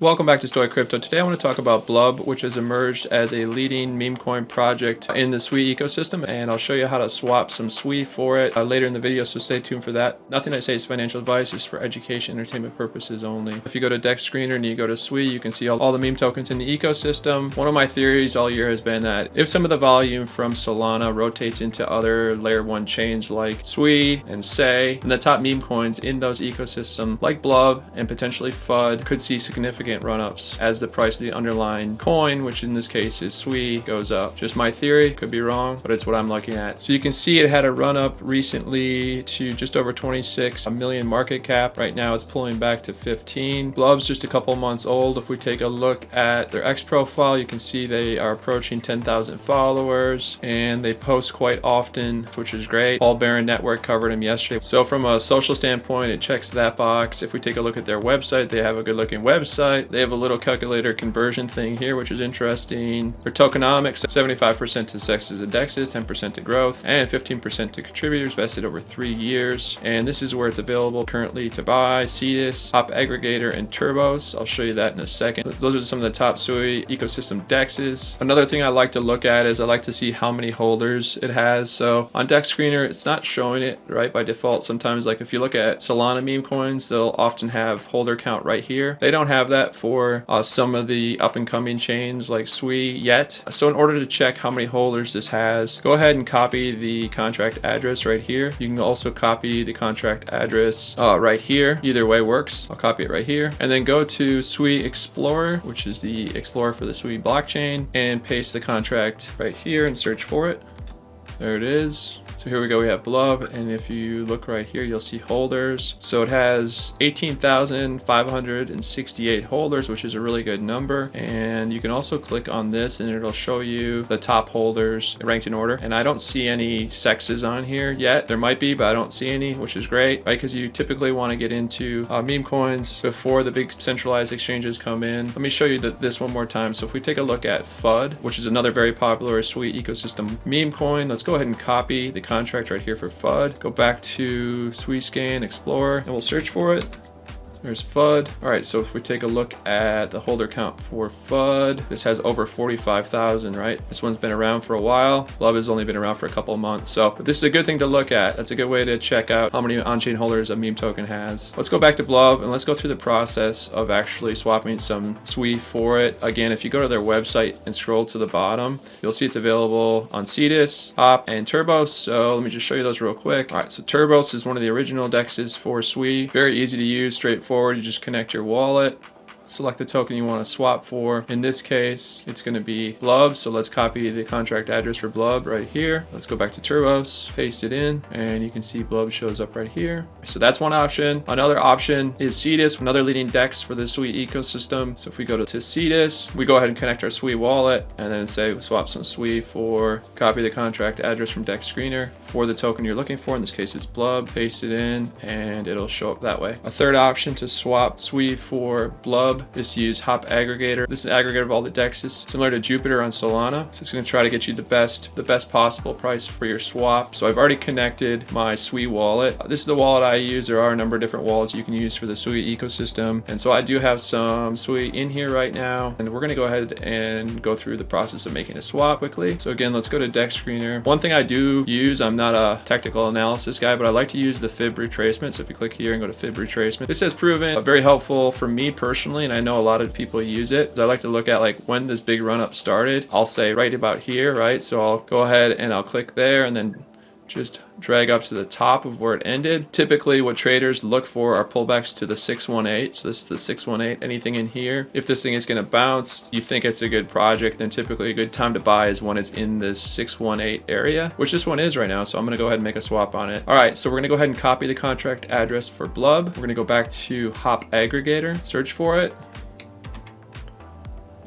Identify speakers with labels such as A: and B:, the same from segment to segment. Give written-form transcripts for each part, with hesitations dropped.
A: Welcome back to Stoy Crypto. Today I want to talk about BLUB, which has emerged as a leading meme coin project in the Sui ecosystem, and I'll show you how to swap some Sui for it later in the video, so stay tuned for that. Nothing I say is financial advice, it's for education, entertainment purposes only. If you go to DEX Screener and you go to Sui, you can see all the meme tokens in the ecosystem. One of my theories all year has been that if some of the volume from Solana rotates into other layer 1 chains like Sui and Sei, and the top meme coins in those ecosystems like BLUB and potentially FUD could see significant run-ups as the price of the underlying coin, which in this case is Sui, goes up. Just my theory, could be wrong, but it's what I'm looking at. So you can see it had a run-up recently to just over 26 million market cap. Right now it's pulling back to 15. BLUB's just a couple months old. If we take a look at their X profile, you can see they are approaching 10,000 followers and they post quite often, which is great. Paul Barron Network covered them yesterday. So from a social standpoint, it checks that box. If we take a look at their website, they have a good looking website. They have a little calculator conversion thing here, which is interesting. Their tokenomics, 75% to sexes and DEXs, 10% to growth, and 15% to contributors vested over 3 years. And this is where it's available currently to buy: Cetus, Hop Aggregator, and Turbos. I'll show you that in a second. Those are some of the top Sui ecosystem DEXs. Another thing I like to look at is I like to see how many holders it has. So on DEX Screener, it's not showing it right by default. Sometimes, like if you look at Solana meme coins, they'll often have holder count right here. They don't have that for some of the up and coming chains like Sui yet. So in order to check how many holders this has, go ahead and copy the contract address right here. You can also copy the contract address right here. Either way works. I'll copy it right here. And then go to Sui Explorer, which is the Explorer for the Sui blockchain, and paste the contract right here and search for it. There it is. So here we go, we have BLUB, and if you look right here, you'll see holders. So it has 18,568 holders, which is a really good number. And you can also click on this and it'll show you the top holders ranked in order. And I don't see any sexes on here yet. There might be, but I don't see any, which is great, right? Because you typically want to get into meme coins before the big centralized exchanges come in. Let me show you this one more time. So if we take a look at FUD, which is another very popular Sui ecosystem meme coin, let's go ahead and copy the contract right here for FUD. Go back to Sui Scan Explorer and we'll search for it. There's FUD. All right, so if we take a look at the holder count for FUD, this has over 45,000, right? This one's been around for a while. BLUB has only been around for a couple of months. So this is a good thing to look at. That's a good way to check out how many on-chain holders a meme token has. Let's go back to BLUB and let's go through the process of actually swapping some Sui for it. Again, if you go to their website and scroll to the bottom, you'll see it's available on Cetus, Hop, and Turbos. So let me just show you those real quick. All right, so Turbos is one of the original DEXs for Sui. Very easy to use, straightforward. You just connect your wallet, select the token you want to swap for. In this case, it's going to be BLUB. So let's copy the contract address for BLUB right here. Let's go back to Turbos, paste it in, and you can see BLUB shows up right here. So that's one option. Another option is Cetus, another leading DEX for the Sui ecosystem. So if we go to Cetus, we go ahead and connect our Sui wallet and then say we swap some Sui for, copy the contract address from DEX Screener for the token you're looking for. In this case, it's BLUB. Paste it in and it'll show up that way. A third option to swap Sui for BLUB is to use Hop Aggregator. This is an aggregator of all the DEXs, similar to Jupiter on Solana. So it's going to try to get you the best possible price for your swap. So I've already connected my Sui wallet. This is the wallet I use. There are a number of different wallets you can use for the Sui ecosystem. And so I do have some Sui in here right now. And we're going to go ahead and go through the process of making a swap quickly. So again, let's go to DEX Screener. One thing I do use, I'm not a technical analysis guy, but I like to use the fib retracement. So if you click here and go to fib retracement, this has proven very helpful for me personally, and I know a lot of people use it. I like to look at like when this big run up started. I'll say right about here, right? So I'll go ahead and I'll click there and then just drag up to the top of where it ended. Typically what traders look for are pullbacks to the 618. So this is the 618, anything in here. If this thing is going to bounce, you think it's a good project, then typically a good time to buy is when it's in this 618 area, which this one is right now. So I'm going to go ahead and make a swap on it. All right, so we're going to go ahead and copy the contract address for BLUB. We're going to go back to Hop Aggregator, search for it.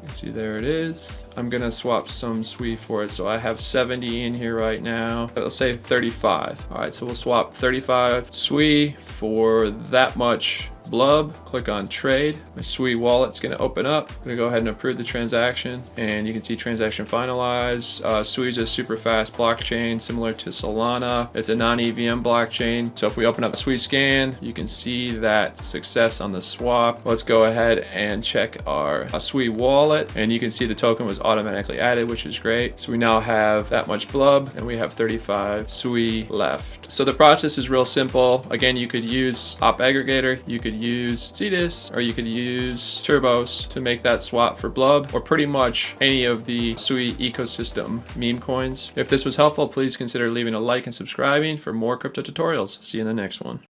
A: See, there it is. I'm gonna swap some Sui for it. So I have 70 in here right now. Let's say 35. All right, so we'll swap 35 Sui for that much BLUB, click on trade. My Sui wallet's going to open up. I'm going to go ahead and approve the transaction, and you can see transaction finalized. Sui is a super fast blockchain similar to Solana. It's a non-EVM blockchain. So if we open up a Sui scan, you can see that success on the swap. Let's go ahead and check our Sui wallet, and you can see the token was automatically added, which is great. So we now have that much BLUB, and we have 35 Sui left. So the process is real simple. Again, you could use Hop Aggregator, you could use Cetus, or you could use Turbos to make that swap for BLUB, or pretty much any of the Sui ecosystem meme coins. If this was helpful, please consider leaving a like and subscribing for more crypto tutorials. See you in the next one.